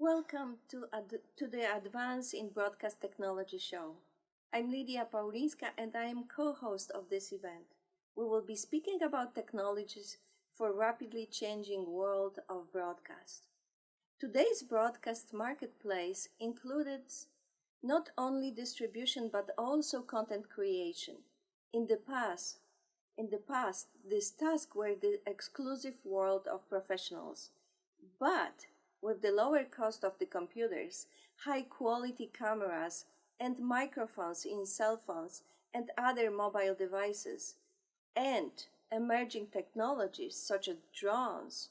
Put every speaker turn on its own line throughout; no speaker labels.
Welcome to the Advance in Broadcast Technology show. I'm Lidia Paulinska and I am co-host of this event. We will be speaking about technologies for rapidly changing world of broadcast. Today's broadcast marketplace includes not only distribution but also content creation. In the past, this task were the exclusive world of professionals. But with the lower cost of the computers, high-quality cameras, and microphones in cell phones and other mobile devices, and emerging technologies such as drones,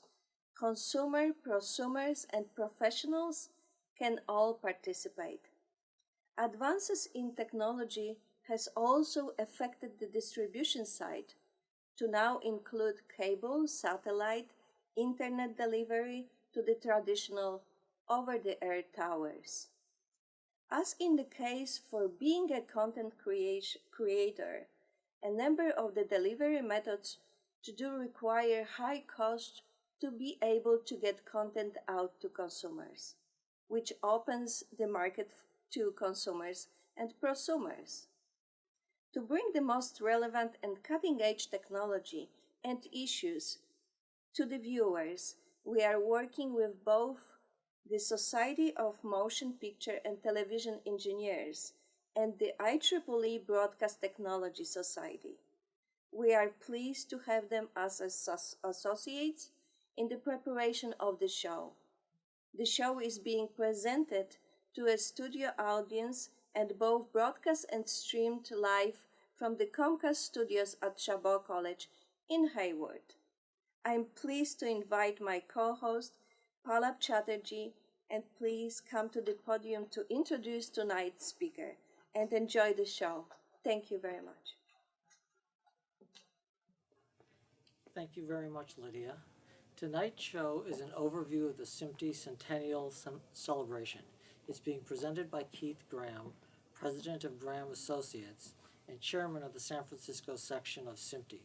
prosumers, and professionals can all participate. Advances in technology has also affected the distribution side to now include cable, satellite, internet delivery to the traditional over-the-air towers. As in the case for being a content creator, a number of the delivery methods do require high cost to be able to get content out to consumers, which opens the market to consumers and prosumers. To bring the most relevant and cutting-edge technology and issues to the viewers, we are working with both the Society of Motion Picture and Television Engineers and the IEEE Broadcast Technology Society. We are pleased to have them as associates in the preparation of the show. The show is being presented to a studio audience and both broadcast and streamed live from the Comcast studios at Chabot College in Hayward. I'm pleased to invite my co-host, Pallab Chatterjee, and please come to the podium to introduce tonight's speaker and enjoy the show. Thank you very much.
Thank you very much, Lidia. Tonight's show is an overview of the SMPTE Centennial celebration. It's being presented by Keith Graham, President of Graham Associates and Chairman of the San Francisco section of SMPTE.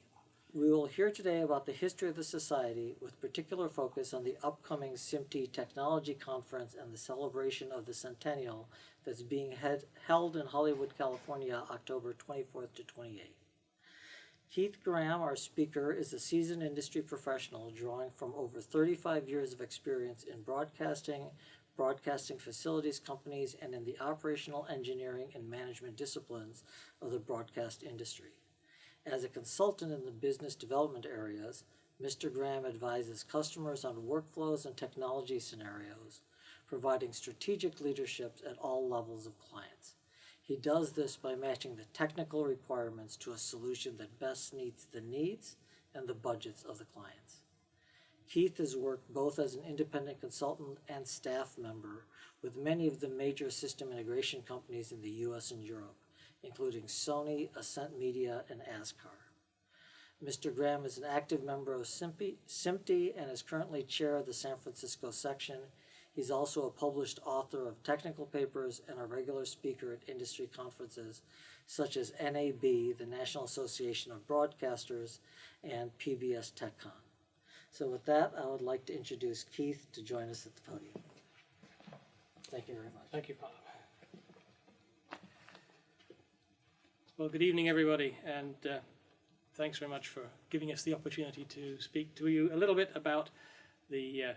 We will hear today about the history of the Society with particular focus on the upcoming SMPTE Technology Conference and the celebration of the Centennial that's being held in Hollywood, California, October 24th to 28th. Keith Graham, our speaker, is a seasoned industry professional drawing from over 35 years of experience in broadcasting facilities companies, and in the operational engineering and management disciplines of the broadcast industry. As a consultant in the business development areas, Mr. Graham advises customers on workflows and technology scenarios, providing strategic leadership at all levels of clients. He does this by matching the technical requirements to a solution that best meets the needs and the budgets of the clients. Keith has worked both as an independent consultant and staff member with many of the major system integration companies in the US and Europe, including Sony, Ascent Media, and ASCAR. Mr. Graham is an active member of SMPTE and is currently chair of the San Francisco section. He's also a published author of technical papers and a regular speaker at industry conferences such as NAB, the National Association of Broadcasters, and PBS TechCon. So with that, I would like to introduce Keith to join us at the podium. Thank you very much.
Thank you, Pallab. Well, good evening, everybody, and thanks very much for giving us the opportunity to speak to you a little bit about the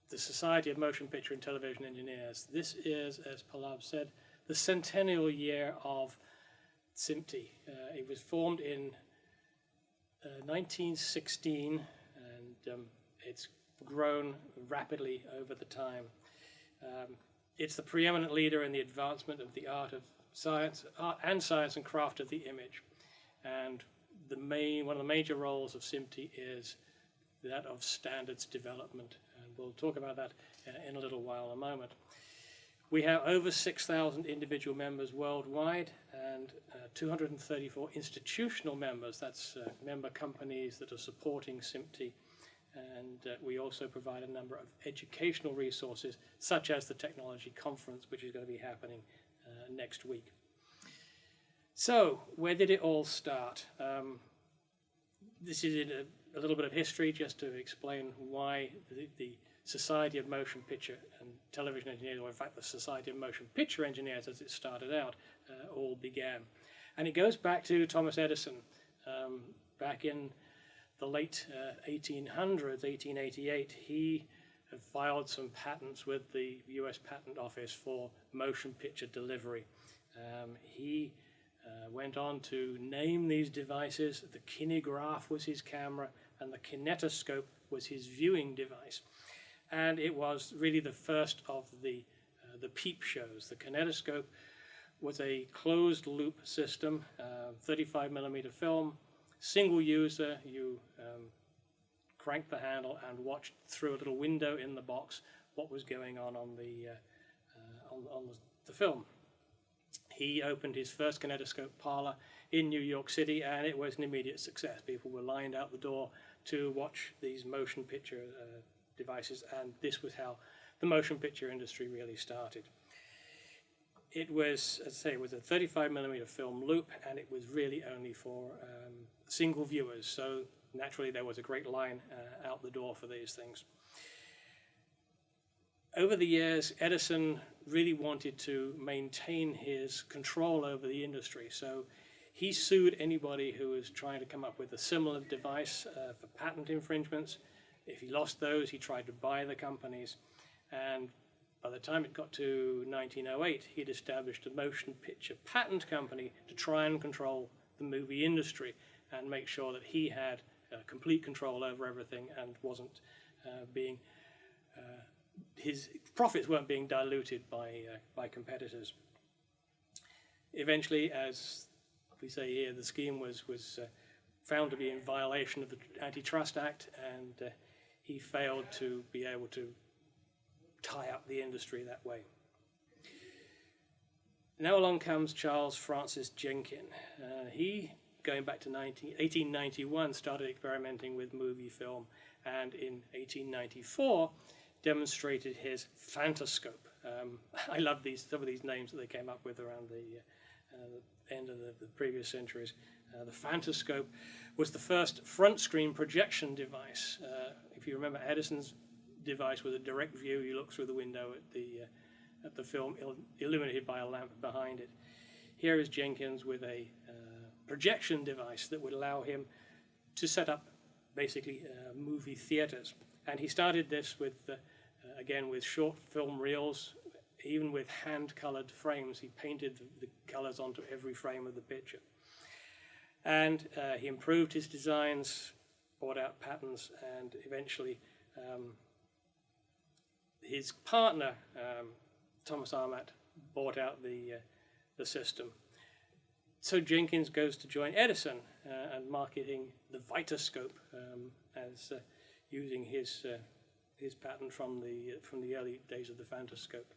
Society of Motion Picture and Television Engineers. This is, as Pallab said, the centennial year of SMPTE. It was formed in 1916, and it's grown rapidly over the time. It's the preeminent leader in the advancement of the art and craft of the image. And one of the major roles of SMPTE is that of standards development. And we'll talk about that in a little while, a moment. We have over 6,000 individual members worldwide and 234 institutional members. That's member companies that are supporting SMPTE. And we also provide a number of educational resources, such as the Technology Conference, which is going to be happening next week. So, where did it all start? This is in a little bit of history just to explain why the Society of Motion Picture and Television Engineers, or in fact the Society of Motion Picture Engineers as it started out, all began. And it goes back to Thomas Edison, back in the late 1800s, 1888. He had filed some patents with the US Patent Office for motion picture delivery. He went on to name these devices. The kinetograph was his camera, and the kinetoscope was his viewing device. And it was really the first of the peep shows. The kinetoscope was a closed loop system, 35mm film, single user. You cranked the handle and watched through a little window in the box what was going on the film. He opened his first kinetoscope parlor in New York City, and it was an immediate success. People were lined out the door to watch these motion picture devices, and this was how the motion picture industry really started. It was, as I say, it was a 35mm film loop, and it was really only for single viewers. So naturally, there was a great line out the door for these things. Over the years, Edison really wanted to maintain his control over the industry. So he sued anybody who was trying to come up with a similar device for patent infringements. If he lost those, he tried to buy the companies. And by the time it got to 1908, he'd established a motion picture patent company to try and control the movie industry and make sure that he had complete control over everything and wasn't his profits weren't being diluted by competitors. Eventually, as we say here, the scheme was found to be in violation of the Antitrust Act, and he failed to be able to tie up the industry that way. Now along comes Charles Francis Jenkins. He, going back to 1891, started experimenting with movie film, and in 1894 demonstrated his phantoscope. I love some of these names that they came up with around the end of the previous centuries. The phantoscope was the first front screen projection device. If you remember, Edison's device was a direct view. You look through the window at the film illuminated by a lamp behind it. Here is Jenkins with a projection device that would allow him to set up basically movie theaters. And he started this with, again, with short film reels, even with hand-colored frames. He painted the colors onto every frame of the picture. And he improved his designs, bought out patents, and eventually his partner, Thomas Armat, bought out the system. So Jenkins goes to join Edison and marketing the Vitascope as using his patent from the early days of the phantoscope.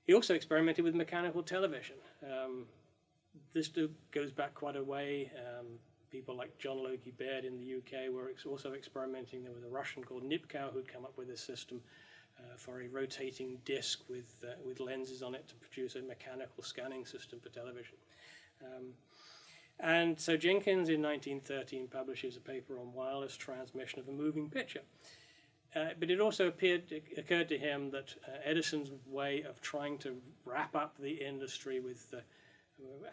He also experimented with mechanical television. This goes back quite a way. People like John Logie Baird in the UK were also experimenting. There was a Russian called Nipkow who'd come up with this system for a rotating disc with lenses on it to produce a mechanical scanning system for television. And so Jenkins in 1913 publishes a paper on wireless transmission of a moving picture. But it also occurred to him that Edison's way of trying to wrap up the industry with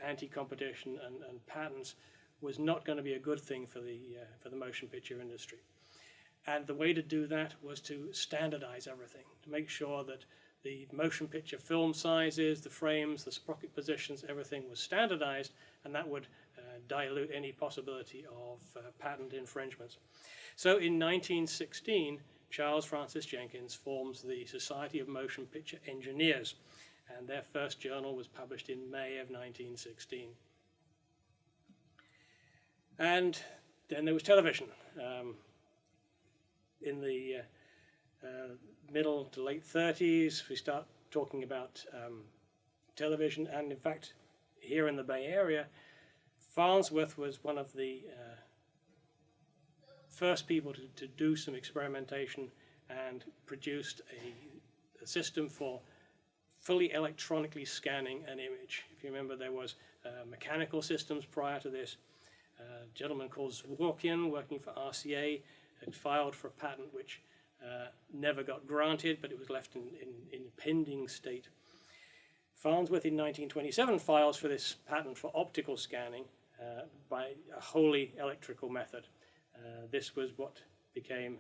anti-competition and patents was not going to be a good thing for the motion picture industry. And the way to do that was to standardize everything, to make sure that the motion picture film sizes, the frames, the sprocket positions, everything was standardized, and that would dilute any possibility of patent infringements. So in 1916, Charles Francis Jenkins forms the Society of Motion Picture Engineers, and their first journal was published in May of 1916. And then there was television. In the middle to late 30s, we start talking about television, and in fact, here in the Bay Area, Farnsworth was one of the first people to do some experimentation and produced a system for fully electronically scanning an image. If you remember, there was mechanical systems prior to this, A gentleman called Zworykin, working for RCA, had filed for a patent which never got granted, but it was left in a pending state. Farnsworth in 1927 files for this patent for optical scanning by a wholly electrical method. This was what became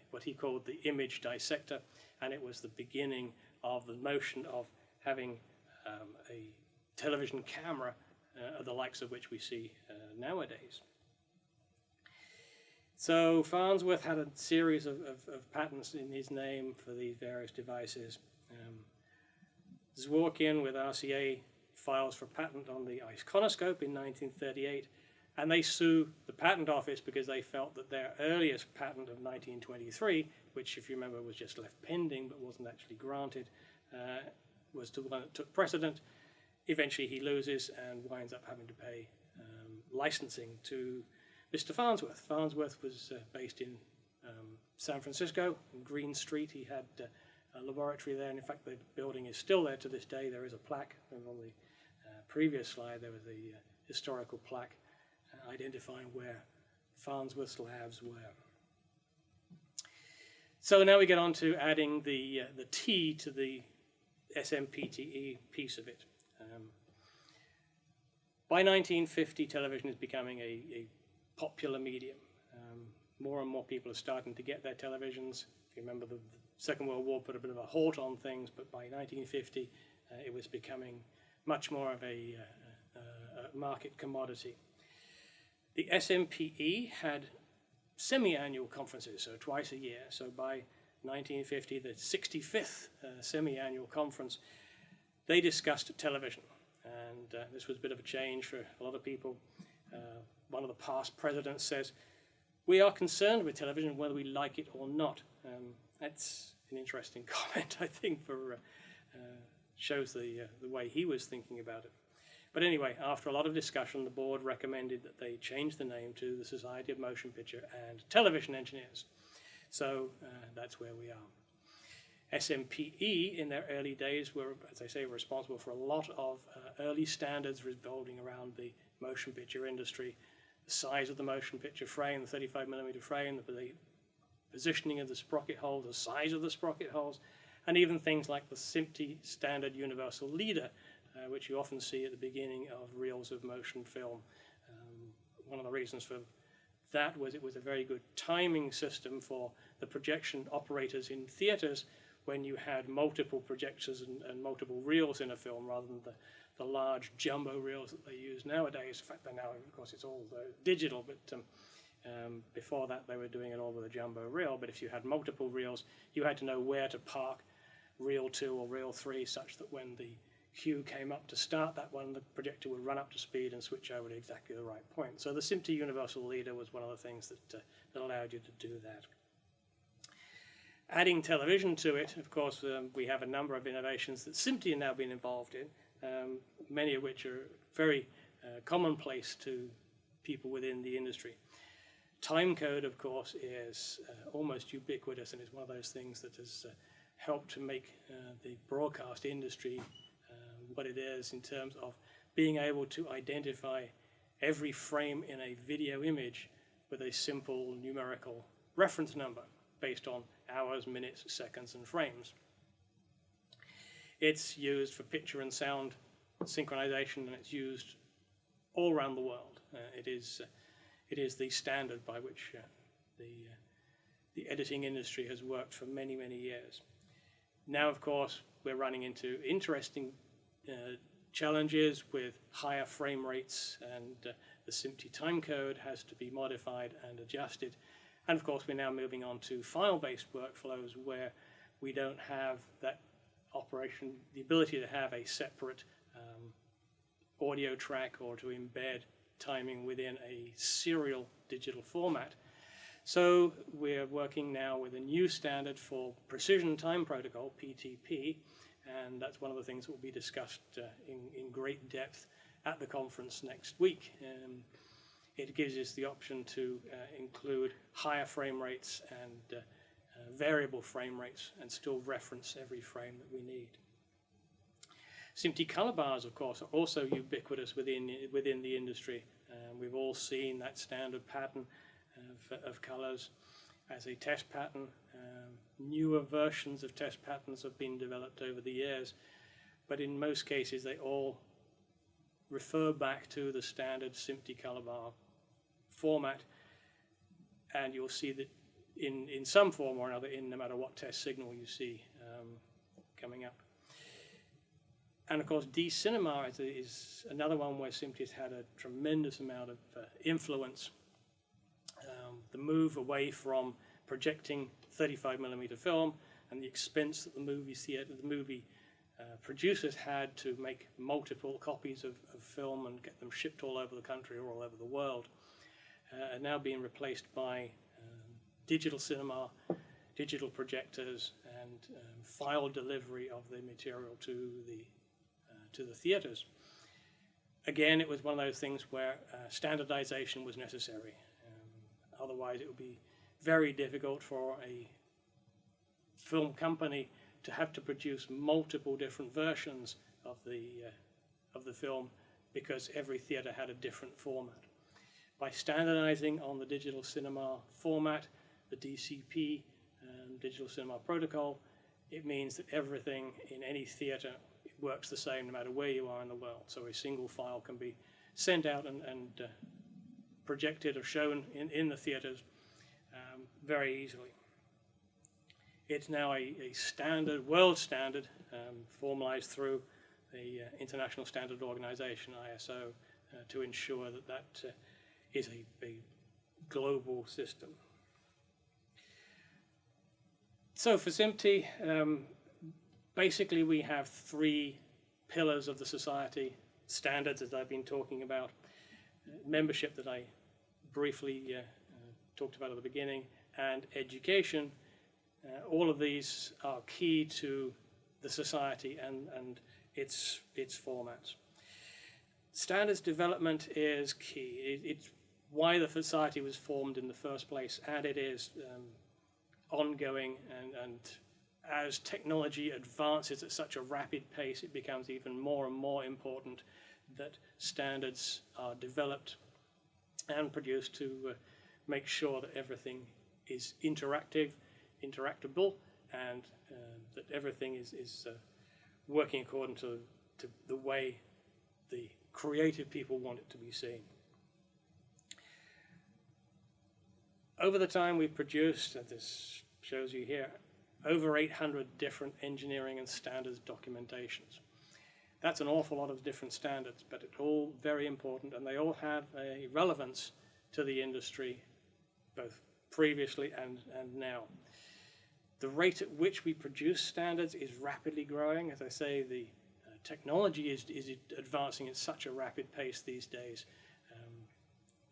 what he called the image dissector, and it was the beginning of the notion of having a television camera, the likes of which we see nowadays. So Farnsworth had a series of patents in his name for these various devices. Zworykin with RCA files for patent on the iconoscope in 1938, and they sue the patent office because they felt that their earliest patent of 1923, which if you remember was just left pending but wasn't actually granted, was the one that took precedent. Eventually he loses and winds up having to pay licensing to Mr. Farnsworth. Farnsworth was based in San Francisco, in Green Street. He had a laboratory there, and in fact the building is still there to this day. There is a plaque, and on the previous slide there was a historical plaque identifying where Farnsworth's labs were. So now we get on to adding the T to the SMPTE piece of it. By 1950, television is becoming a popular medium. More and more people are starting to get their televisions. If you remember, the Second World War put a bit of a halt on things, but by 1950, it was becoming much more of a market commodity. The SMPE had semi-annual conferences, so twice a year. So by 1950, the 65th semi-annual conference, they discussed television. And this was a bit of a change for a lot of people. One of the past presidents says, "We are concerned with television whether we like it or not." That's an interesting comment, I think, for shows the way he was thinking about it. But anyway, after a lot of discussion, the board recommended that they change the name to the Society of Motion Picture and Television Engineers. So that's where we are. SMPE, in their early days, were, as I say, responsible for a lot of early standards revolving around the motion picture industry. The size of the motion picture frame, the 35mm frame, the positioning of the sprocket holes, the size of the sprocket holes, and even things like the SMPTE Standard Universal Leader, which you often see at the beginning of reels of motion film. One of the reasons for that was it was a very good timing system for the projection operators in theaters when you had multiple projectors and multiple reels in a film rather than the large jumbo reels that they use nowadays. In fact, now, of course, it's all digital, but before that they were doing it all with a jumbo reel. But if you had multiple reels, you had to know where to park reel 2 or reel 3 such that when the cue came up to start that one, the projector would run up to speed and switch over to exactly the right point. So the SMPTE Universal Leader was one of the things that allowed you to do that. Adding television to it, of course, we have a number of innovations that SMPTE have now been involved in, many of which are very commonplace to people within the industry. Timecode, of course, is almost ubiquitous, and is one of those things that has helped to make the broadcast industry what it is in terms of being able to identify every frame in a video image with a simple numerical reference number based on hours, minutes, seconds, and frames. It's used for picture and sound synchronization, and it's used all around the world. It is the standard by which the editing industry has worked for many, many years. Now, of course, we're running into interesting challenges with higher frame rates, and the SMPTE timecode has to be modified and adjusted. And of course, we're now moving on to file-based workflows where we don't have that operation, the ability to have a separate audio track or to embed timing within a serial digital format. So we're working now with a new standard for Precision Time Protocol, PTP, and that's one of the things that will be discussed in great depth at the conference next week. It gives us the option to include higher frame rates and variable frame rates and still reference every frame that we need. SMPTE color bars, of course, are also ubiquitous within the industry. We've all seen that standard pattern of colors as a test pattern. Newer versions of test patterns have been developed over the years, but in most cases they all refer back to the standard SMPTE color bar format, and you'll see that in some form or another, in no matter what test signal you see coming up. And of course, D-Cinema is another one where SMPTE has had a tremendous amount of influence. The move away from projecting 35mm film and the expense that the movie producers had to make multiple copies of film and get them shipped all over the country or all over the world, are now being replaced by digital cinema, digital projectors, and file delivery of the material to the theaters. Again, it was one of those things where standardization was necessary. Otherwise, it would be very difficult for a film company to have to produce multiple different versions of the film, because every theater had a different format. By standardizing on the digital cinema format, the DCP, digital cinema protocol, it means that everything in any theater works the same no matter where you are in the world. So a single file can be sent out and projected or shown in the theaters very easily. It's now a standard, world standard, formalized through the International Standard Organization, ISO, to ensure that that is a global system. So for SMPTE, basically we have three pillars of the society: standards, as I've been talking about, membership that I briefly talked about at the beginning, and education. All of these are key to the society and its formats. Standards development is key. It's why the society was formed in the first place, and it is ongoing, and as technology advances at such a rapid pace, it becomes even more and more important that standards are developed and produced to make sure that everything is interactable, and that everything is working according to the way the creative people want it to be seen. Over the time we've produced, and this shows you here, over 800 different engineering and standards documentations. That's an awful lot of different standards, but it's all very important, and they all have a relevance to the industry, both previously and now. The rate at which we produce standards is rapidly growing. As I say, the technology is advancing at such a rapid pace these days.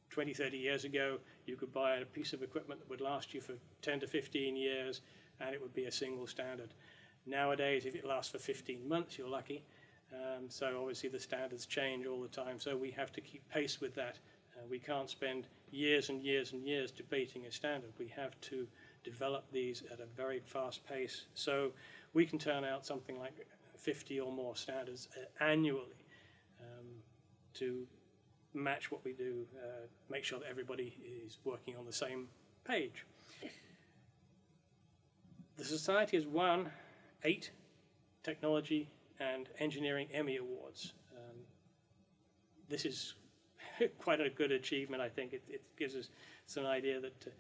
20, 30 years ago, you could buy a piece of equipment that would last you for 10 to 15 years, and it would be a single standard. Nowadays, if it lasts for 15 months, you're lucky. So obviously the standards change all the time, so we have to keep pace with that. We can't spend years and years and years debating a standard. We have to develop these at a very fast pace, so we can turn out something like 50 or more standards annually to match what we do, make sure that everybody is working on the same page. The Society has won 8 technology and engineering Emmy Awards. This is quite a good achievement, I think. It gives us an idea that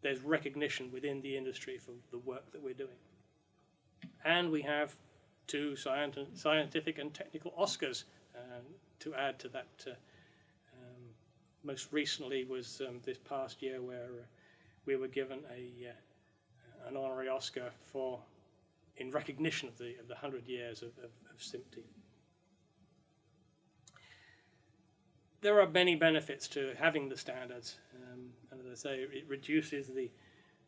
there's recognition within the industry for the work that we're doing. And we have 2 scientific and technical Oscars to add to that. Most recently was this past year, where we were given an honorary Oscar in recognition of the 100 years of SMPTE. There are many benefits to having the standards. And as I say, it reduces the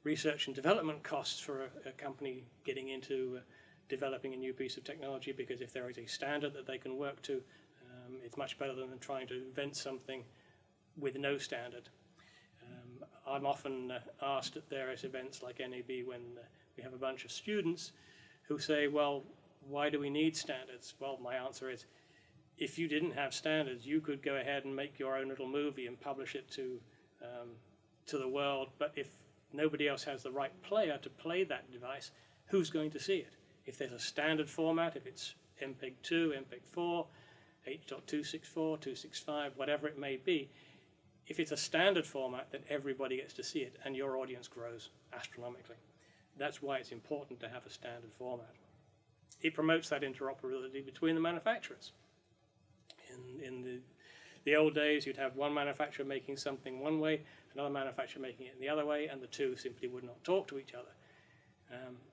research and development costs for a company getting into developing a new piece of technology, because if there is a standard that they can work to, it's much better than trying to invent something with no standard. I'm often asked at various events like NAB, when we have a bunch of students who say, well, why do we need standards? Well, my answer is, if you didn't have standards, you could go ahead and make your own little movie and publish it to the world. But if nobody else has the right player to play that device, who's going to see it? If there's a standard format, if it's MPEG-2, MPEG-4, H.264, 265, whatever it may be, if it's a standard format, then everybody gets to see it and your audience grows astronomically. That's why it's important to have a standard format. It promotes that interoperability between the manufacturers. In the old days, you'd have one manufacturer making something one way, another manufacturer making it in the other way, and the two simply would not talk to each other.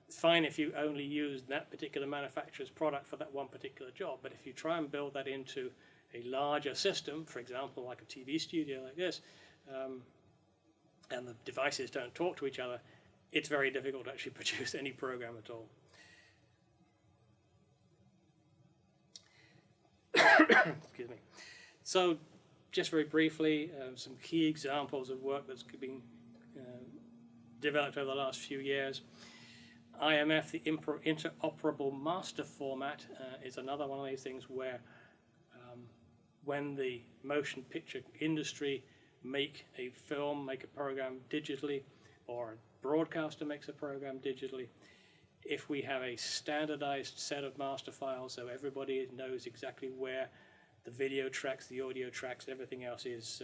It's fine if you only use that particular manufacturer's product for that one particular job, but if you try and build that into a larger system, for example, like a TV studio like this, and the devices don't talk to each other, it's very difficult to actually produce any program at all. Excuse me. So, just very briefly, some key examples of work that's been developed over the last few years. IMF, the interoperable master format, is another one of these things where when the motion picture industry make a film, make a program digitally, or a broadcaster makes a program digitally, if we have a standardized set of master files so everybody knows exactly where the video tracks, the audio tracks, everything else is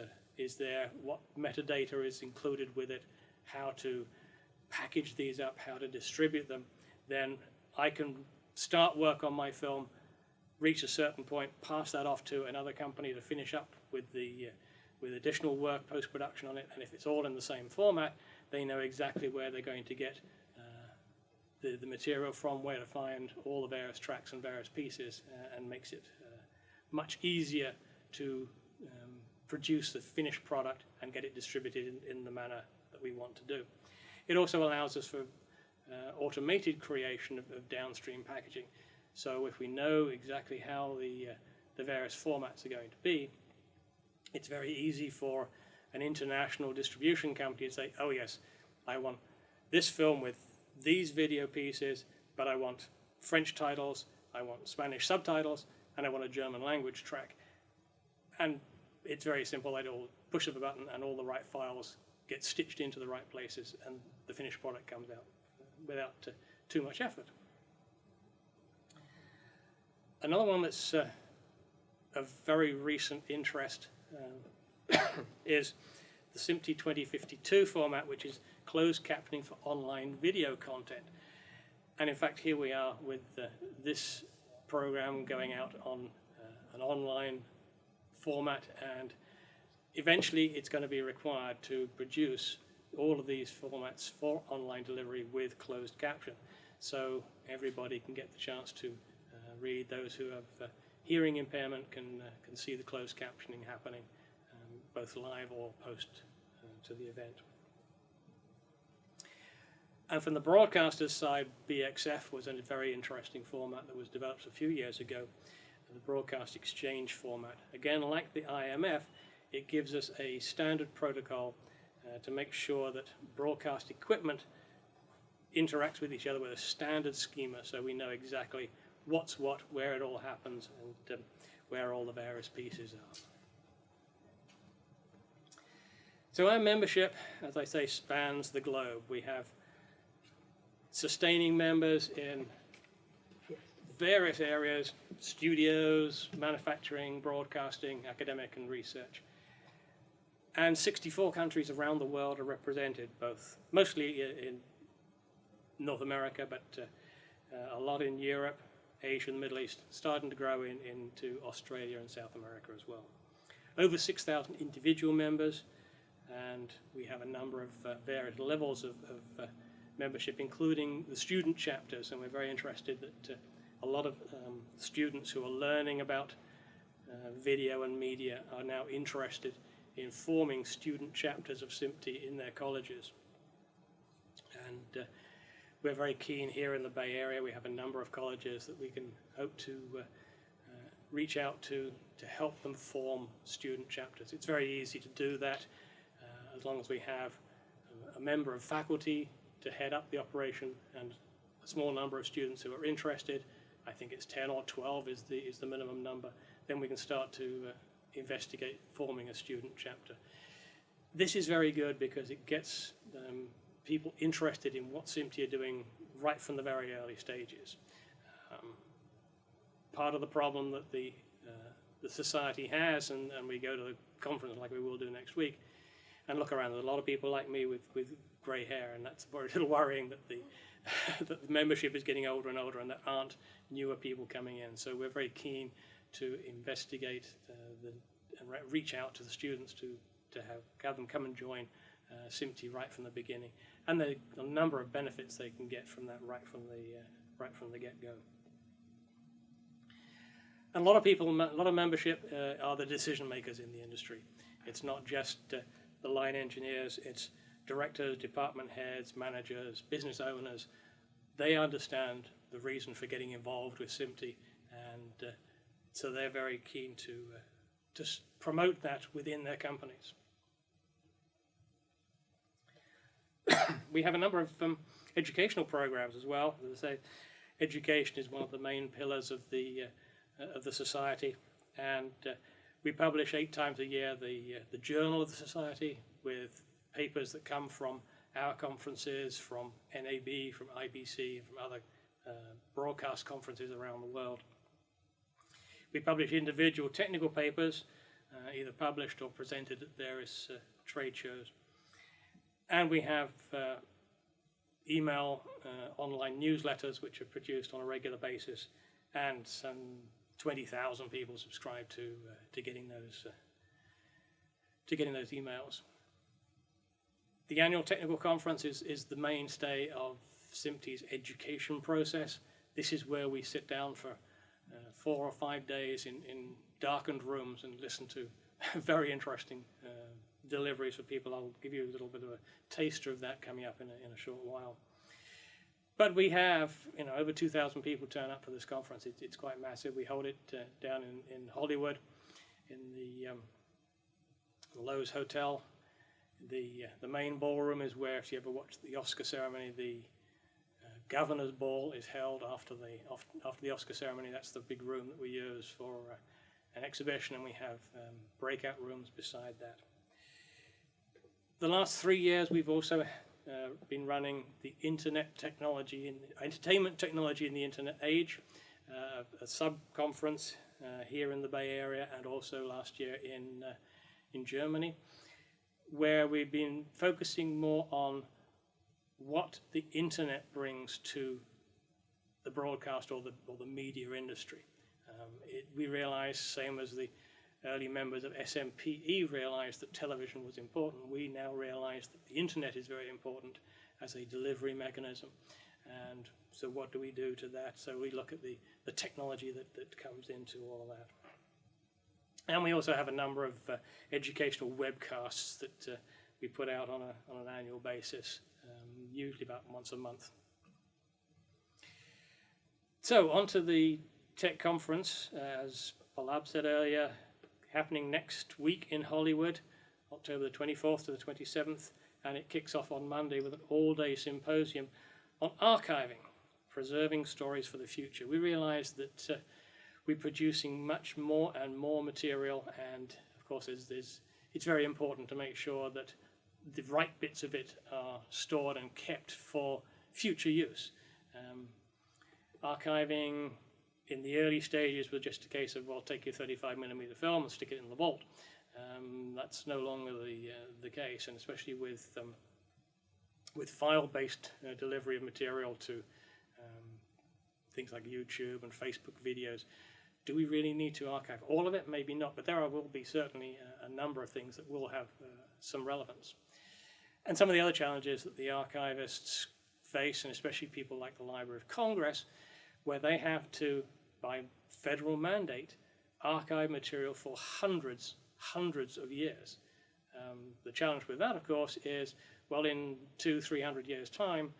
there, what metadata is included with it, how to package these up, how to distribute them, then I can start work on my film, reach a certain point, pass that off to another company to finish up with the with additional work, post-production on it, and if it's all in the same format, they know exactly where they're going to get the material from, where to find all the various tracks and various pieces, and makes it much easier to produce the finished product and get it distributed in the manner that we want to do. It also allows us for automated creation of downstream packaging. So if we know exactly how the various formats are going to be, it's very easy for an international distribution company to say, oh yes, I want this film with these video pieces, but I want French titles, I want Spanish subtitles, and I want a German language track. And it's very simple. They'd all push of a button and all the right files get stitched into the right places and the finished product comes out without too much effort. Another one that's of very recent interest is the SMPTE 2052 format, which is closed captioning for online video content. And in fact, here we are with this program going out on an online format, and eventually it's going to be required to produce all of these formats for online delivery with closed caption, so everybody can get the chance to read. Those who have hearing impairment can see the closed captioning happening, both live or post to the event. And from the broadcaster's side, BXF was a very interesting format that was developed a few years ago, the broadcast exchange format. Again, like the IMF, it gives us a standard protocol to make sure that broadcast equipment interacts with each other with a standard schema, so we know exactly what's what, where it all happens, and where all the various pieces are. So our membership, as I say, spans the globe. We have sustaining members in various areas: studios, manufacturing, broadcasting, academic and research. And 64 countries around the world are represented, both mostly in North America, but a lot in Europe, Asia and the Middle East, starting to grow into Australia and South America as well. Over 6,000 individual members, and we have a number of various levels of membership, including the student chapters, and we're very interested that a lot of students who are learning about video and media are now interested in forming student chapters of SMPTE in their colleges. And we're very keen here in the Bay Area. We have a number of colleges that we can hope to reach out to help them form student chapters. It's very easy to do that as long as we have a member of faculty to head up the operation and a small number of students who are interested. I think it's 10 or 12 is the minimum number. then we can start to investigate forming a student chapter. This is very good because it gets people interested in what SMPTE are doing right from the very early stages. Part of the problem that the society has, and we go to the conference like we will do next week, and look around, there's a lot of people like me with grey hair, and that's a little worrying that that the membership is getting older and older and there aren't newer people coming in. So we're very keen to investigate and reach out to the students to have them come and join SMPTE right from the beginning, and the number of benefits they can get from that right from the get-go. And a lot of people, a lot of membership are the decision makers in the industry. It's not just the line engineers, it's directors, department heads, managers, business owners. They understand the reason for getting involved with SMPTE, and so they're very keen to promote that within their companies. We have a number of educational programs as well. As I say, education is one of the main pillars of the society, and we publish 8 times a year the journal of the society with papers that come from our conferences, from NAB, from IBC, and from other broadcast conferences around the world. We publish individual technical papers, either published or presented at various trade shows. And we have email, online newsletters which are produced on a regular basis, and some 20,000 people subscribe to getting those emails. The annual technical conference is the mainstay of SMPTE's education process. This is where we sit down for 4 or 5 days in darkened rooms and listen to very interesting deliveries for people. I'll give you a little bit of a taster of that coming up in a short while. But we have, over 2,000 people turn up for this conference. It's quite massive. We hold it down in Hollywood, in the Lowe's Hotel. The main ballroom is where, if you ever watch the Oscar ceremony, the governor's ball is held after the Oscar ceremony. That's the big room that we use for an exhibition, and we have breakout rooms beside that. The last 3 years, we've also been running the internet technology, entertainment technology in the internet age, a sub-conference here in the Bay Area, and also last year in Germany, where we've been focusing more on what the internet brings to the broadcast or the media industry. We realized, same as the early members of SMPTE realized, that television was important. We now realize that the internet is very important as a delivery mechanism. And so what do we do to that? So we look at the technology that comes into all of that. And we also have a number of educational webcasts that we put out on an annual basis, usually about once a month. So on to the tech conference, as Pallab said earlier, happening next week in Hollywood, October the 24th to the 27th, and it kicks off on Monday with an all-day symposium on archiving, preserving stories for the future. We realized that we're producing much more and more material, and of course it's very important to make sure that the right bits of it are stored and kept for future use. Archiving in the early stages was just a case of, well, take your 35mm film and stick it in the vault. That's no longer the case, and especially with file-based delivery of material to things like YouTube and Facebook videos. Do we really need to archive all of it? Maybe not, but there will be certainly a number of things that will have some relevance. And some of the other challenges that the archivists face, and especially people like the Library of Congress, where they have to, by federal mandate, archive material for hundreds of years. The challenge with that, of course, is, well, in 200-300 years' time,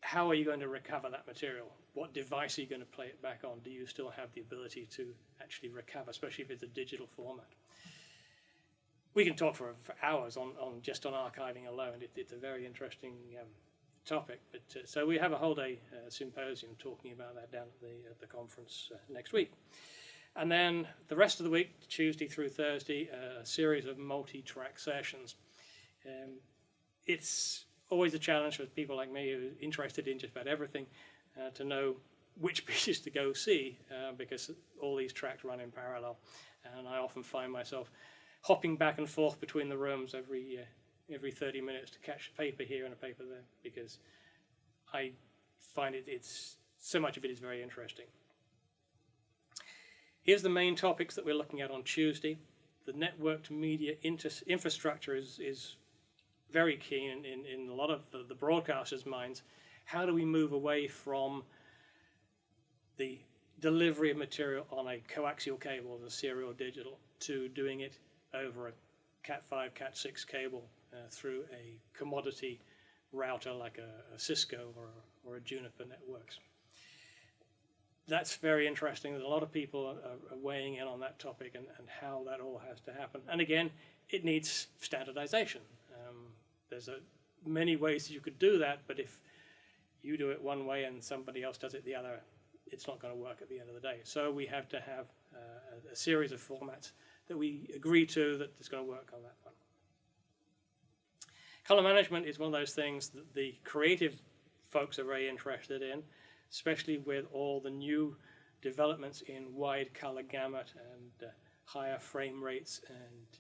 how are you going to recover that material? What device are you going to play it back on? Do you still have the ability to actually recover, especially if it's a digital format? We can talk for hours on just on archiving alone. It's a very interesting topic. But so we have a whole day symposium talking about that down at the conference next week. And then the rest of the week, Tuesday through Thursday, a series of multi-track sessions. It's always a challenge for people like me who are interested in just about everything to know which pieces to go see because all these tracks run in parallel. And I often find myself hopping back and forth between the rooms every 30 minutes to catch a paper here and a paper there, because I find it's so much of it is very interesting. Here's the main topics that we're looking at on Tuesday. The networked media infrastructure is very key in a lot of the broadcasters' minds. How do we move away from the delivery of material on a coaxial cable, the serial digital, to doing it over a Cat5, Cat6 cable through a commodity router like a Cisco or a Juniper Networks? That's very interesting. There's a lot of people are weighing in on that topic and how that all has to happen. And again, it needs standardization. There's many ways you could do that, but if you do it one way and somebody else does it the other, it's not going to work at the end of the day. So we have to have a series of formats that we agree to that is going to work on that one. Color management is one of those things that the creative folks are very interested in, especially with all the new developments in wide color gamut and higher frame rates and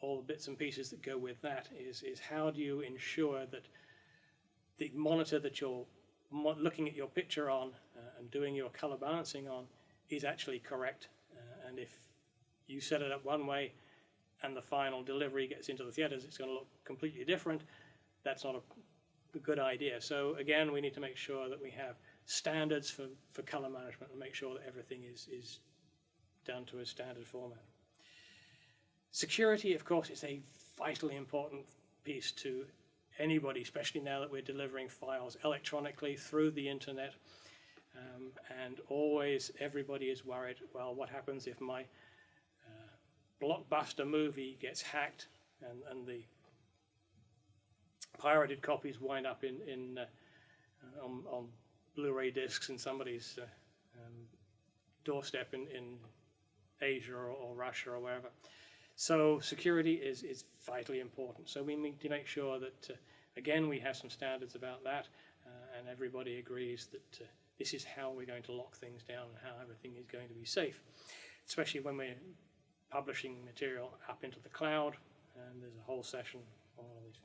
all the bits and pieces that go with that is how do you ensure that the monitor that you're looking at your picture on and doing your color balancing on is actually correct. And if you set it up one way and the final delivery gets into the theaters, it's going to look completely different. That's not a good idea. So again, we need to make sure that we have standards for color management and make sure that everything is done to a standard format. Security, of course, is a vitally important piece to anybody, especially now that we're delivering files electronically through the internet. And always everybody is worried, well, what happens if my blockbuster movie gets hacked and the pirated copies wind up on Blu-ray discs in somebody's doorstep in Asia or Russia or wherever. So security is vitally important. So we need to make sure that, again, we have some standards about that and everybody agrees that this is how we're going to lock things down and how everything is going to be safe, especially when we're publishing material up into the cloud. And there's a whole session on all these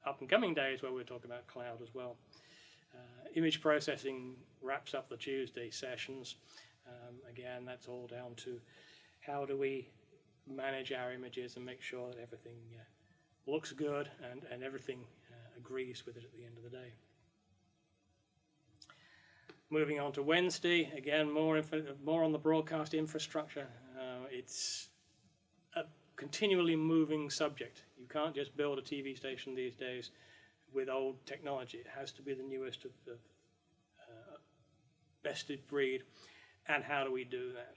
up and coming days where we'll talk about cloud as well. Image processing wraps up the Tuesday sessions. Again, that's all down to how do we manage our images and make sure that everything looks good and everything agrees with it at the end of the day. Moving on to Wednesday, again, more on the broadcast infrastructure. It's a continually moving subject. You can't just build a TV station these days with old technology. It has to be the newest of best of breed. And how do we do that?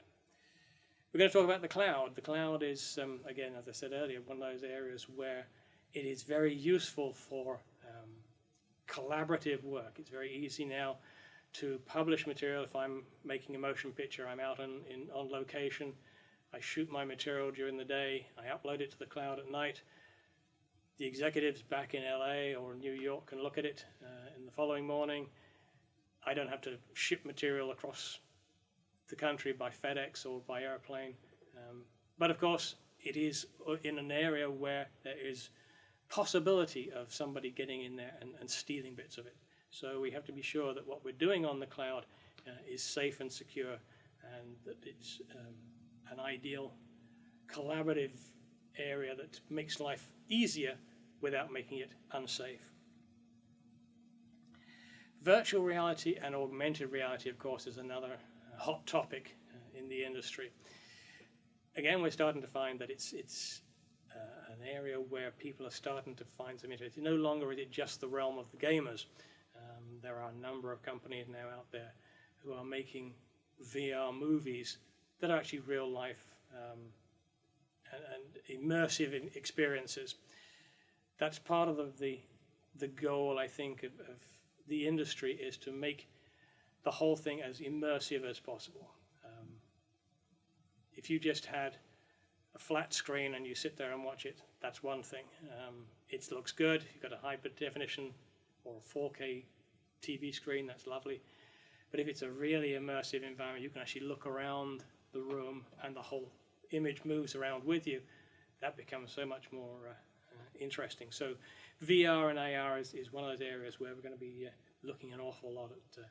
We're going to talk about the cloud. The cloud is, again, as I said earlier, one of those areas where it is very useful for collaborative work. It's very easy now to publish material. If I'm making a motion picture, I'm out on location. I shoot my material during the day. I upload it to the cloud at night. The executives back in LA or New York can look at it in the following morning. I don't have to ship material across the country by FedEx or by airplane. But of course, it is in an area where there is possibility of somebody getting in there and stealing bits of it. So we have to be sure that what we're doing on the cloud is safe and secure and that it's an ideal collaborative area that makes life easier without making it unsafe. Virtual reality and augmented reality, of course, is another hot topic in the industry. Again, we're starting to find that it's an area where people are starting to find some interest. No longer is it just the realm of the gamers. There are a number of companies now out there who are making VR movies that are actually real life and immersive experiences. That's part of the goal, I think, of the industry, is to make the whole thing as immersive as possible. If you just had a flat screen and you sit there and watch it, that's one thing. It looks good, you've got a high definition or a 4K TV screen, that's lovely. But if it's a really immersive environment, you can actually look around the room and the whole image moves around with you. That becomes so much more interesting. So VR and AR is one of those areas where we're going to be looking an awful lot at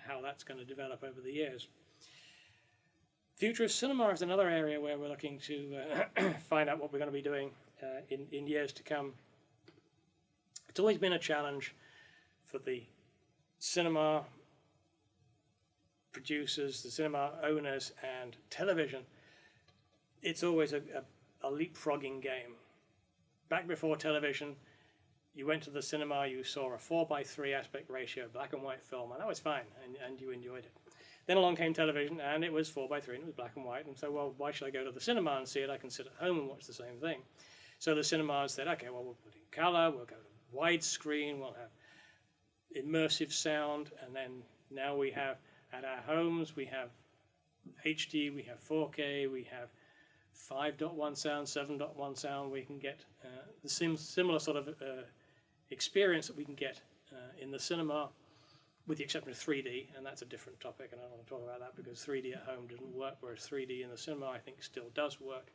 how that's going to develop over the years. Future of cinema is another area where we're looking to find out what we're going to be doing in years to come. It's always been a challenge for the cinema producers, the cinema owners, and television. It's always a leapfrogging game. Back before television, you went to the cinema, you saw a 4:3 aspect ratio black and white film, and that was fine, and you enjoyed it. Then along came television, and it was 4:3, and it was black and white, and so, well, why should I go to the cinema and see it? I can sit at home and watch the same thing. So the cinemas said, okay, well, we'll put in color, we'll go to widescreen, we'll have immersive sound, and then now we have, at our homes, we have HD, we have 4K, we have 5.1 sound, 7.1 sound. We can get the similar sort of experience that we can get in the cinema, with the exception of 3D, and that's a different topic, and I don't want to talk about that because 3D at home doesn't work, whereas 3D in the cinema I think still does work.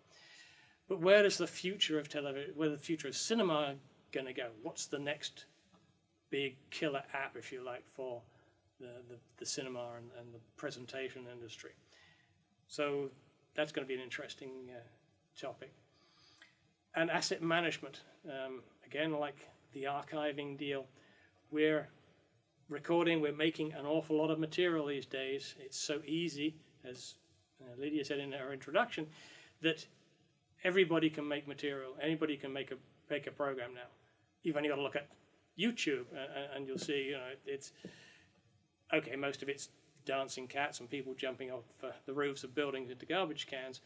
But where does the future of television, where the future of cinema going to go? What's the next big killer app, if you like, for the cinema and the presentation industry? So that's going to be an interesting topic. And asset management, again, like the archiving deal, we're recording, we're making an awful lot of material these days. It's so easy, as Lidia said in her introduction, that everybody can make material. Anybody can make a program now. You've only got to look at YouTube and you'll see, you know, it's, okay, most of it's dancing cats and people jumping off the roofs of buildings into garbage cans.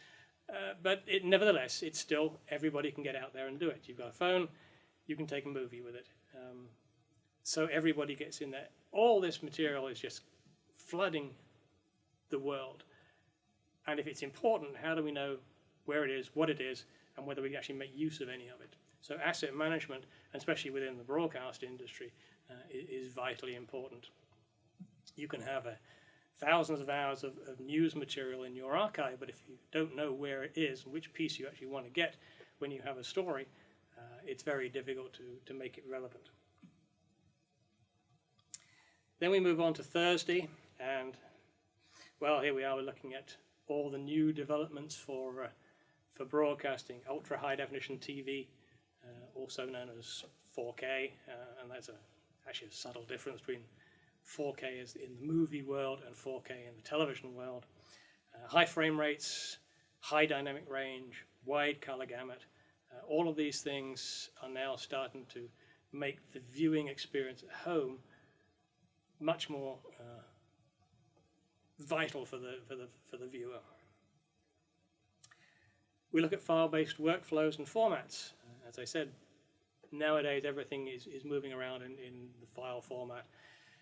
But nevertheless, it's still, everybody can get out there and do it. You've got a phone, you can take a movie with it. So everybody gets in there. All this material is just flooding the world. And if it's important, how do we know where it is, what it is, and whether we can actually make use of any of it? So asset management, and especially within the broadcast industry, is vitally important. You can have thousands of hours of news material in your archive, but if you don't know where it is and which piece you actually want to get when you have a story, it's very difficult to make it relevant. Then we move on to Thursday, and well, here we are, we're looking at all the new developments for broadcasting, ultra high definition TV, also known as 4K, and that's actually a subtle difference between 4K is in the movie world and 4K in the television world. High frame rates, high dynamic range, wide color gamut, all of these things are now starting to make the viewing experience at home much more vital for the viewer. We look at file-based workflows and formats. As I said, nowadays everything is moving around in the file format.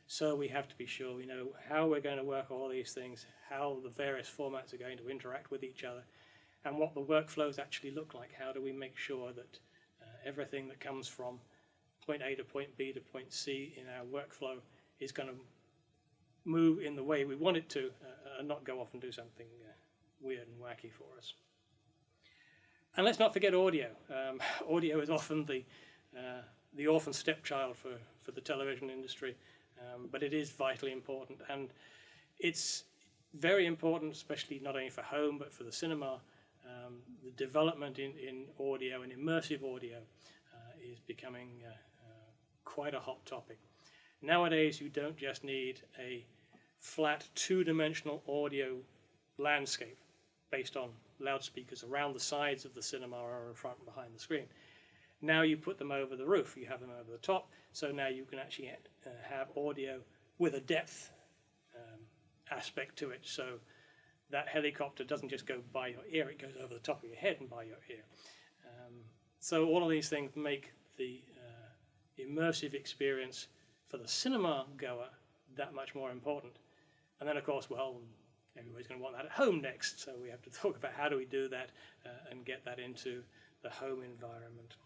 So we have to be sure we know how we're going to work all these things, how the various formats are going to interact with each other, and what the workflows actually look like. How do we make sure that everything that comes from point A to point B to point C in our workflow is going to move in the way we want it to, and not go off and do something weird and wacky for us. And let's not forget audio. Audio is often the orphan stepchild for the television industry, but it is vitally important, and it's very important, especially not only for home but for the cinema. The development in audio and immersive audio is becoming quite a hot topic. Nowadays, you don't just need a flat two-dimensional audio landscape based on loudspeakers around the sides of the cinema or in front and behind the screen. Now you put them over the roof, you have them over the top, so now you can actually have audio with a depth aspect to it, so that helicopter doesn't just go by your ear, it goes over the top of your head and by your ear. So all of these things make the immersive experience for the cinema goer that much more important. And then of course, well, everybody's going to want that at home next, so we have to talk about how do we do that and get that into the home environment.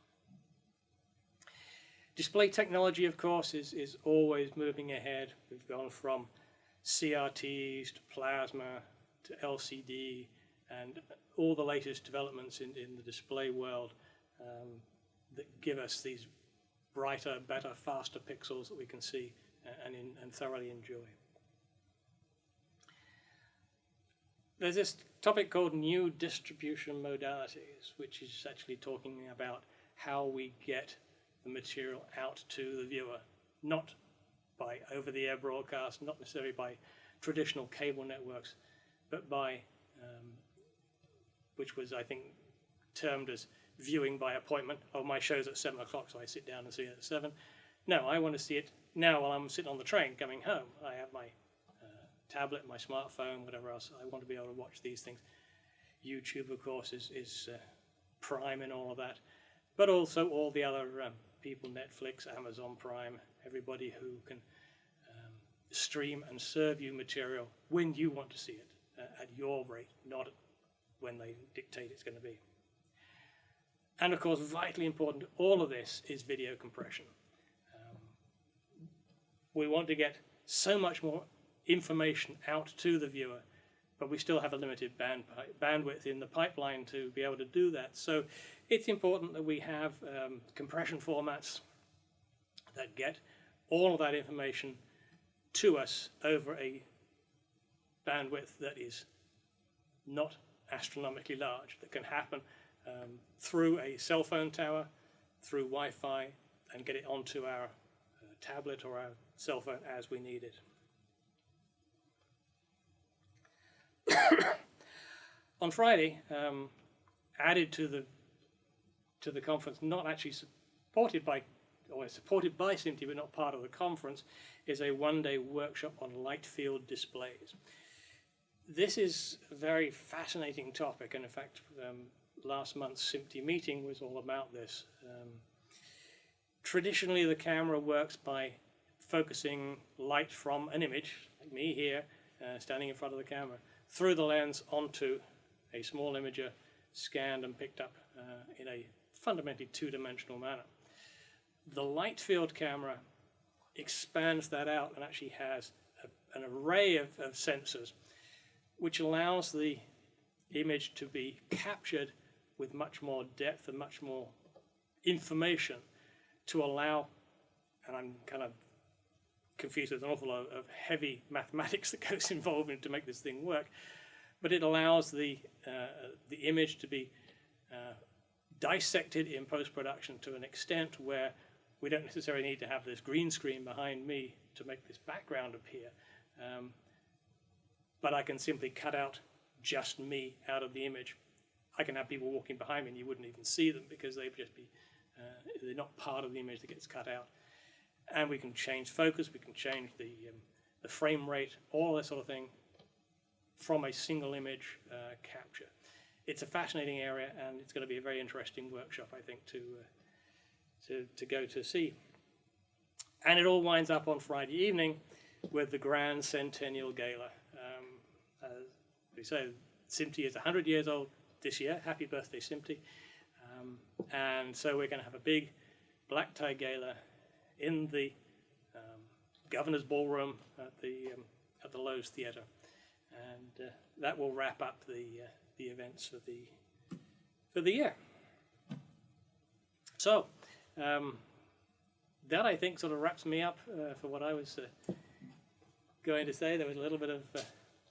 Display technology, of course, is always moving ahead. We've gone from CRTs to plasma to LCD and all the latest developments in the display world that give us these brighter, better, faster pixels that we can see and thoroughly enjoy. There's this topic called new distribution modalities, which is actually talking about how we get the material out to the viewer, not by over-the-air broadcast, not necessarily by traditional cable networks, but by, which was, I think, termed as viewing by appointment. Oh, my show's at 7 o'clock, so I sit down and see it at 7. No, I want to see it now while I'm sitting on the train coming home. I have my tablet, my smartphone, whatever else. I want to be able to watch these things. YouTube, of course, is prime in all of that, but also all the other people, Netflix, Amazon Prime, everybody who can stream and serve you material when you want to see it, at your rate, not when they dictate it's going to be. And of course, vitally important to all of this is video compression. We want to get so much more information out to the viewer, but we still have a limited bandwidth in the pipeline to be able to do that. So it's important that we have compression formats that get all of that information to us over a bandwidth that is not astronomically large, that can happen through a cell phone tower, through Wi-Fi, and get it onto our tablet or our cell phone as we need it. On Friday, added to the conference, not actually supported by, or supported by SMPTE, but not part of the conference, is a one-day workshop on light field displays. This is a very fascinating topic, and in fact, last month's SMPTE meeting was all about this. Traditionally, the camera works by focusing light from an image, like me here, standing in front of the camera, through the lens onto a small imager, scanned and picked up in a fundamentally two-dimensional manner. The light field camera expands that out and actually has an array of sensors, which allows the image to be captured with much more depth and much more information to allow, and I'm kind of confused with an awful lot of heavy mathematics that goes involved in to make this thing work, but it allows the image to be dissected in post-production to an extent where we don't necessarily need to have this green screen behind me to make this background appear, but I can simply cut out just me out of the image. I can have people walking behind me and you wouldn't even see them because they'd just be, they're not part of the image that gets cut out. And we can change focus, we can change the frame rate, all that sort of thing from a single image capture. It's a fascinating area, and it's going to be a very interesting workshop, I think, to go to see. And it all winds up on Friday evening with the Grand Centennial Gala. As we say, SMPTE is 100 years old this year. Happy birthday, SMPTE. And so we're going to have a big black tie gala in the Governor's Ballroom at the Lowe's Theatre, and that will wrap up the events for the year. So that, I think, sort of wraps me up for what I was going to say. There was a little bit of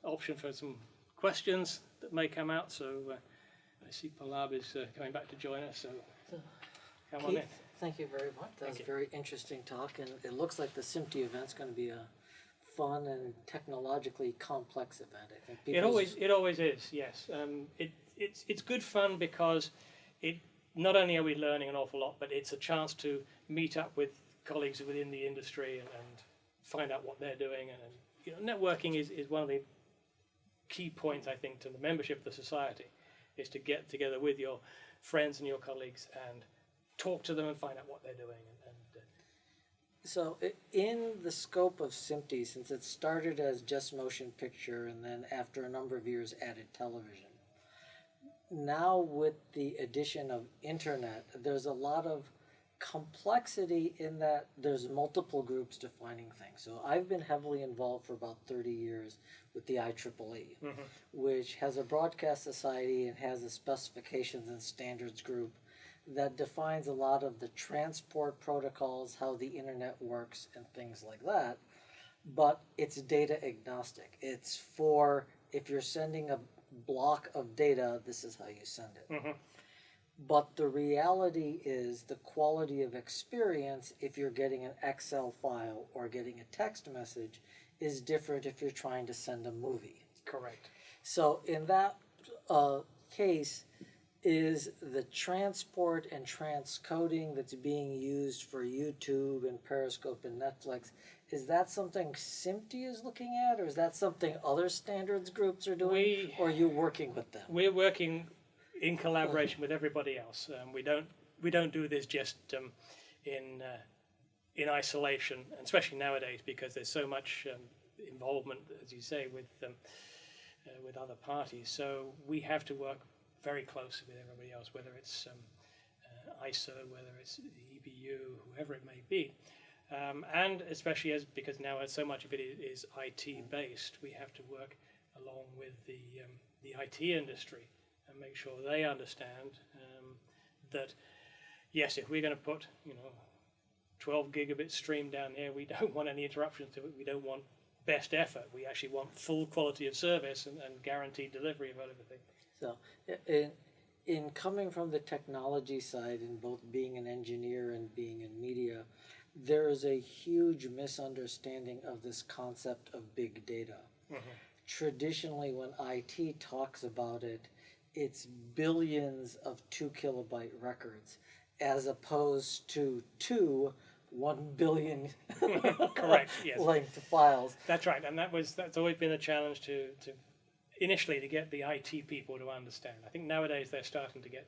option for some questions that may come out, so I see Pallab is coming back to join us, so come on in.
Thank you very much. That was a very interesting talk, and it looks like the SMPTE event's going to be a fun and technologically complex event. I think
it always is. Yes, it's good fun because it not only are we learning an awful lot, but it's a chance to meet up with colleagues within the industry and find out what they're doing, and you know, networking is one of the key points, I think, to the membership of the society, is to get together with your friends and your colleagues and talk to them and find out what they're doing.
So in the scope of SMPTE, since it started as just motion picture and then after a number of years added television, now with the addition of internet, there's a lot of complexity in that there's multiple groups defining things. So I've been heavily involved for about 30 years with the IEEE, which has a broadcast society and has a specifications and standards group that defines a lot of the transport protocols, how the internet works, and things like that. But it's data agnostic. It's for, if you're sending a block of data, this is how you send it. But the reality is the quality of experience, if you're getting an Excel file or getting a text message, is different if you're trying to send a movie.
Correct.
So in that case, is the transport and transcoding that's being used for YouTube and Periscope and Netflix, is that something SMPTE is looking at, or is that something other standards groups are doing, or are you working with them?
We're working in collaboration with everybody else. We don't do this just in isolation, and especially nowadays because there's so much involvement, as you say, with other parties. So we have to work very closely with everybody else, whether it's ISO, whether it's the EBU, whoever it may be. And especially because now so much of it is IT based, we have to work along with the IT industry and make sure they understand that yes, if we're going to put 12 gigabit stream down here, we don't want any interruptions to it. We don't want best effort. We actually want full quality of service and guaranteed delivery of everything.
So, in coming from the technology side, in both being an engineer and being in media, there is a huge misunderstanding of this concept of big data. Traditionally, when IT talks about it, it's billions of 2 kilobyte records, as opposed to 1 billion
Correct. Yes.
length files.
That's right, and that's always been a challenge to initially to get the IT people to understand. I think nowadays they're starting to get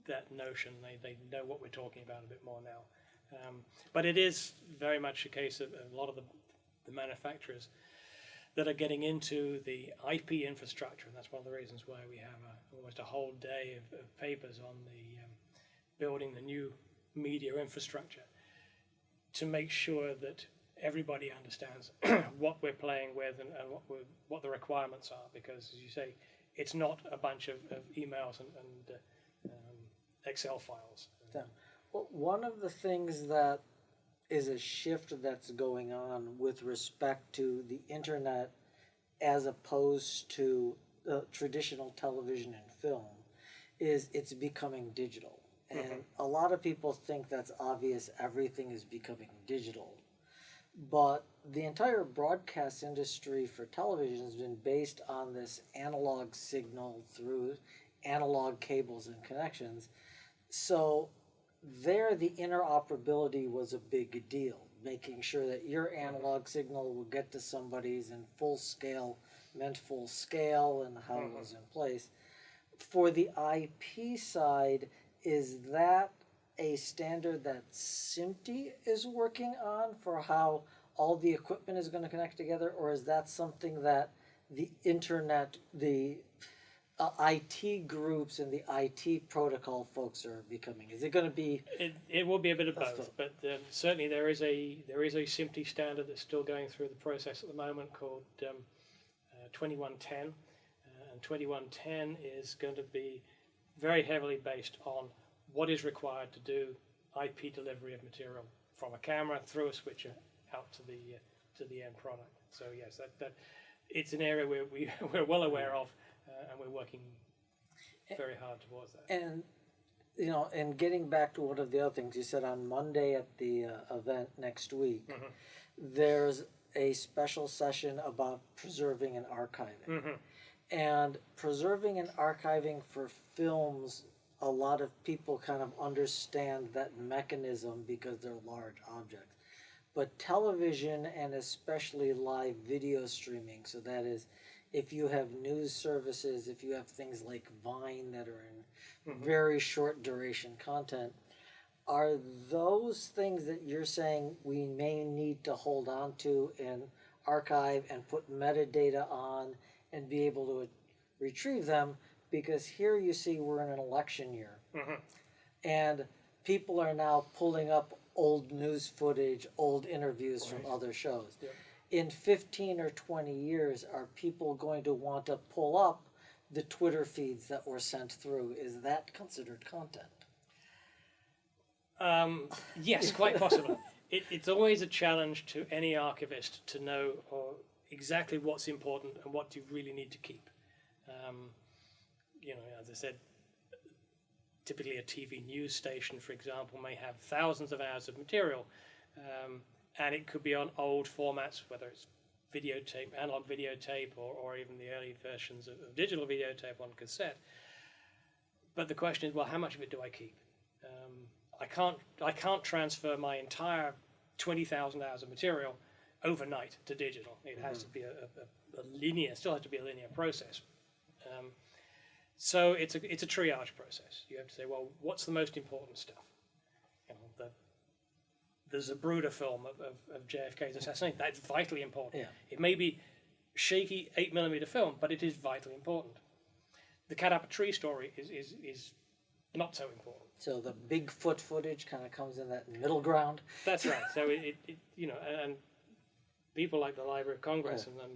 that notion. They know what we're talking about a bit more now. But it is very much a case of a lot of the manufacturers that are getting into the IP infrastructure, and that's one of the reasons why we have almost a whole day of papers on the building the new media infrastructure to make sure that everybody understands what we're playing with and what the requirements are, because as you say, it's not a bunch of emails and Excel files.
Yeah. Well, one of the things that is a shift that's going on with respect to the internet as opposed to traditional television and film is it's becoming digital. And a lot of people think that's obvious, everything is becoming digital. But the entire broadcast industry for television has been based on this analog signal through analog cables and connections. So there, the interoperability was a big deal, making sure that your analog signal will get to somebody's in full scale, meant full scale, and how it was in place. For the IP side, is that a standard that SMPTE is working on for how all the equipment is going to connect together, or is that something that the internet, the IT groups and the IT protocol folks are becoming? Is it going to be?
It will be a bit of both, but certainly there is a SMPTE standard that's still going through the process at the moment called 2110, and 2110 is going to be very heavily based on what is required to do IP delivery of material from a camera through a switcher out to the end product. So yes, that it's an area where we're well aware of, and we're working very hard towards that.
And and getting back to one of the other things you said on Monday at the event next week, there's a special session about preserving and archiving. And preserving and archiving for films, a lot of people kind of understand that mechanism because they're large objects. But television, and especially live video streaming, so that is, if you have news services, if you have things like Vine that are in very short duration content, Are those things that you're saying we may need to hold on to and archive and put metadata on and be able to retrieve them? Because here you see we're in an election year, and people are now pulling up old news footage, old interviews from other shows.
Yep.
In 15 or 20 years, are people going to want to pull up the Twitter feeds that were sent through? Is that considered content?
Yes, quite possibly. It's always a challenge to any archivist to know exactly what's important and what you really need to keep. You know, as I said, typically a TV news station, for example, may have thousands of hours of material, and it could be on old formats, whether it's videotape, analog videotape, or even the early versions of digital videotape on cassette. But the question is, well, how much of it do I keep? I can't transfer my entire 20,000 hours of material overnight to digital. It has to be a linear, still has to be a linear process. So it's a triage process. You have to say, well, what's the most important stuff? You know, the Zapruder film of JFK's assassination, that's vitally important.
Yeah.
It may be shaky 8mm film, but it is vitally important. The cat up a tree story is not so important.
So the Bigfoot footage kind of comes in that middle ground.
That's right. So it you know, and people like the Library of Congress, and I'm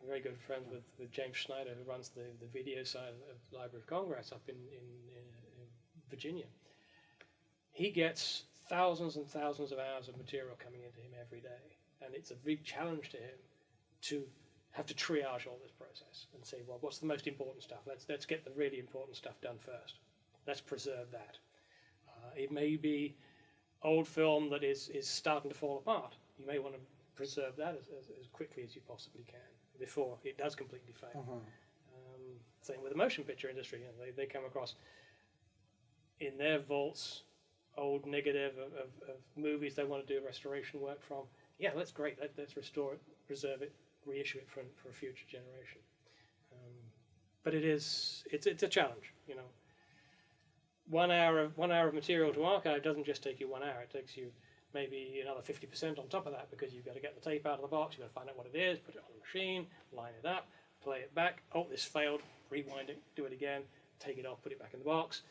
very good friends with James Schneider, who runs the video side of the Library of Congress up in Virginia. He gets thousands and thousands of hours of material coming into him every day, and it's a big challenge to him to have to triage all this process and say, well, what's the most important stuff? Let's get the really important stuff done first. Let's preserve that. It may be old film that is starting to fall apart. You may want to preserve that as quickly as you possibly can before it does completely fail. Same with the motion picture industry. You know, they come across in their vaults old negative of movies they want to do restoration work from. Yeah, that's great. Let's restore it, preserve it, reissue it for a future generation. But it's a challenge, you know. 1 hour of material to archive doesn't just take you 1 hour. It takes you maybe another 50% on top of that, because you've got to get the tape out of the box, you've got to find out what it is, put it on the machine, line it up, play it back. Oh, this failed. Rewind it, do it again, take it off, put it back in the box.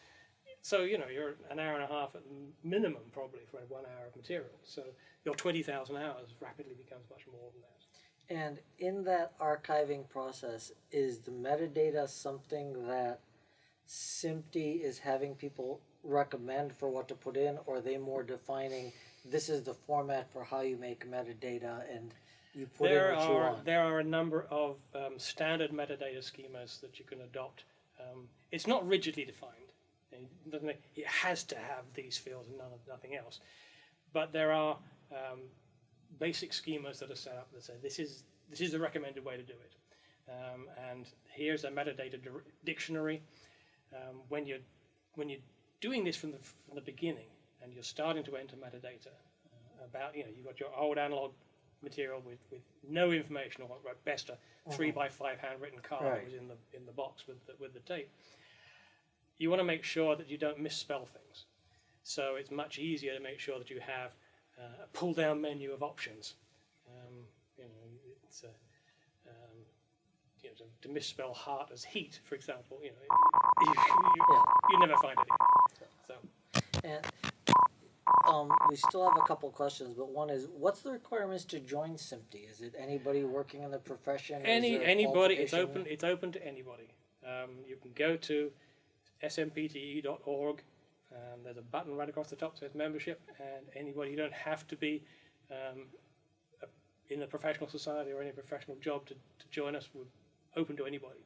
So, you know, you're an hour and a half at minimum probably for 1 hour of material. So your 20,000 hours rapidly becomes much more than that.
And in that archiving process, is the metadata something that SMPTE is having people recommend for what to put in, or are they more defining this is the format for how you make metadata and you put in what you want?
There are a number of standard metadata schemas that you can adopt. It's not rigidly defined. It has to have these fields and nothing else. But there are basic schemas that are set up that say this is the recommended way to do it. And here's a metadata dictionary. When you're doing this from the beginning and you're starting to enter metadata about, you know, you've got your old analog material with no information, or at best a 3x5 handwritten card that was in the box with the tape. You want to make sure that you don't misspell things. So it's much easier to make sure that you have a pull-down menu of options. You know, it's you know, to misspell heart as heat, for example, you know, you never find it. So.
And we still have a couple questions, but one is, what's the requirements to join SMPTE? Is it anybody working in the profession?
Anybody. It's open. It's open to anybody. You can go to SMPTE.org. There's a button right across the top that says membership, and anybody. You don't have to be in a professional society or any professional job to join us. We're open to anybody.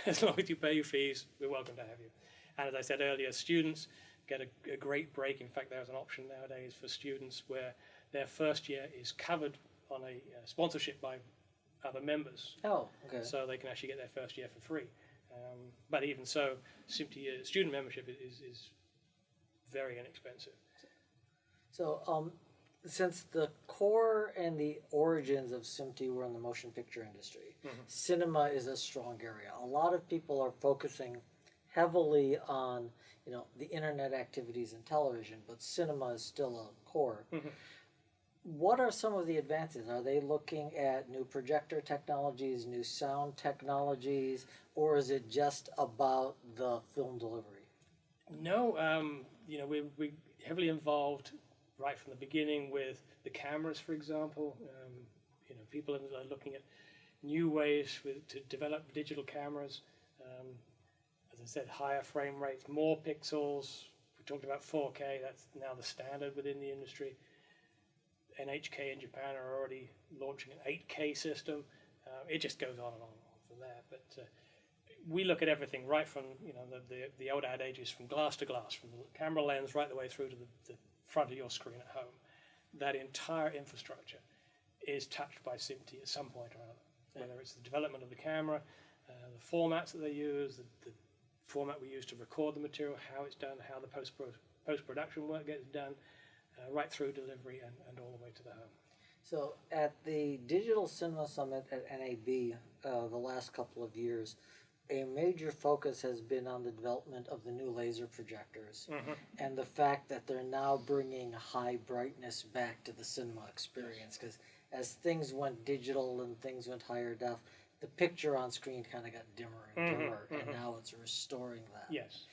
As long as you pay your fees, we're welcome to have you. And as I said earlier, students get a great break. In fact, there's an option nowadays for students where their first year is covered on a sponsorship by other members.
Oh, okay.
So they can actually get their first year for free. But even so, SMPTE student membership is very inexpensive.
So since the core and the origins of SMPTE were in the motion picture industry, cinema is a strong area. A lot of people are focusing heavily on, you know, the internet activities and television, but cinema is still a core. What are some of the advances? Are they looking at new projector technologies, new sound technologies, or is it just about the film delivery?
No, you know, we heavily involved right from the beginning with the cameras, for example. You know, people are looking at new ways to develop digital cameras. As I said, higher frame rates, more pixels. We talked about 4K. That's now the standard within the industry. NHK in Japan are already launching an 8K system. It just goes on and on from there. But we look at everything right from, you know, the old adages, from glass to glass, from the camera lens right the way through to the front of your screen at home. That entire infrastructure is touched by SMPTE at some point or other, whether it's the development of the camera, the formats that they use, the format we use to record the material, how it's done, how the post-production work gets done, right through delivery and all the way to the home.
So at the Digital Cinema Summit at NAB the last couple of years, a major focus has been on the development of the new laser projectors and the fact that they're now bringing high brightness back to the cinema experience, because as things went digital and things went higher def, the picture on screen kind of got dimmer and dimmer, and now it's restoring that.
Yes.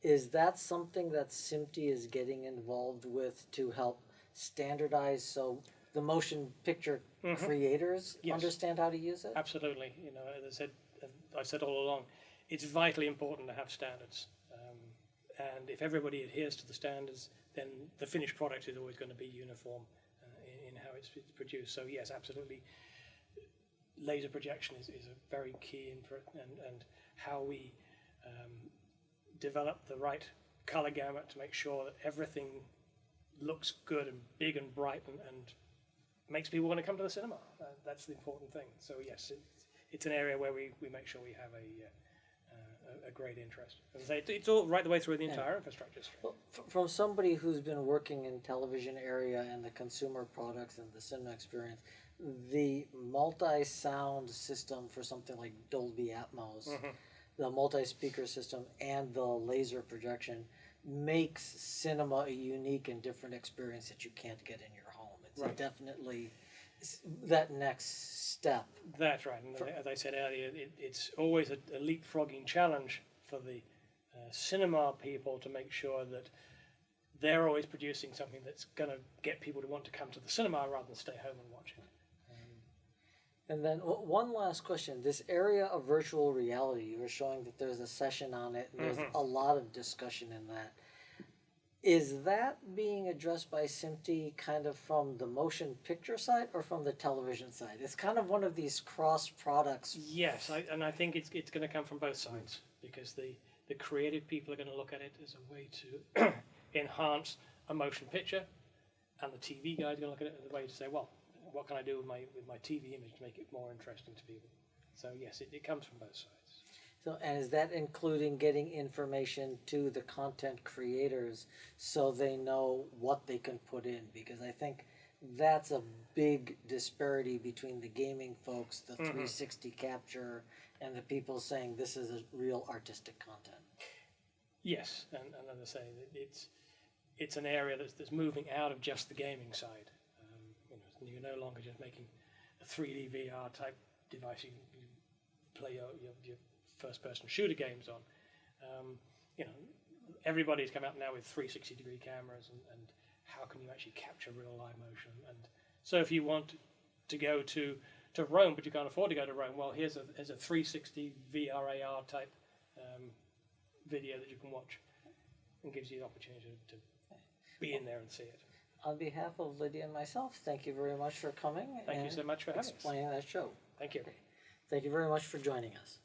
Is that something that SMPTE is getting involved with to help standardize so the motion picture creators understand how to use it?
Absolutely. You know, as I've said all along, it's vitally important to have standards. And if everybody adheres to the standards, then the finished product is always going to be uniform in how it's produced. So yes, absolutely. Laser projection is a very key input, and how we develop the right color gamut to make sure that everything looks good and big and bright and makes people want to come to the cinema. That's the important thing. So yes, it's an area where we make sure we have a great interest. As I say, it's all right the way through the entire infrastructure stream.
Well, from somebody who's been working in television area and the consumer products and the cinema experience, the multi-sound system for something like Dolby Atmos, the multi-speaker system, and the laser projection makes cinema a unique and different experience that you can't get in your home. It's definitely that next step.
That's right. And as I said earlier, it's always a leapfrogging challenge for the cinema people to make sure that they're always producing something that's going to get people to want to come to the cinema rather than stay home and watch it.
And then one last question. This area of virtual reality, you were showing that there's a session on it, and there's a lot of discussion in that. Is that being addressed by SMPTE kind of from the motion picture side or from the television side? It's kind of one of these cross products.
Yes, and I think it's going to come from both sides, because the creative people are going to look at it as a way to enhance a motion picture, and the TV guy is going to look at it as a way to say, well, what can I do with my TV image to make it more interesting to people? So yes, it comes from both sides.
So, and is that including getting information to the content creators so they know what they can put in? Because I think that's a big disparity between the gaming folks, the 360 capture, and the people saying this is a real artistic content.
Yes, and as I say, it's an area that's moving out of just the gaming side. You're no longer just making a 3D VR type device you play your first-person shooter games on. You know, everybody's come out now with 360-degree cameras, and how can you actually capture real live motion? And so, if you want to go to Rome, but you can't afford to go to Rome, well, here's a 360 VR AR type video that you can watch, and gives you the opportunity to be in there and see it.
On behalf of Lidia and myself, thank you very much for coming.
Thank you so much for having us.
Explaining that show.
Thank you.
Thank you very much for joining us.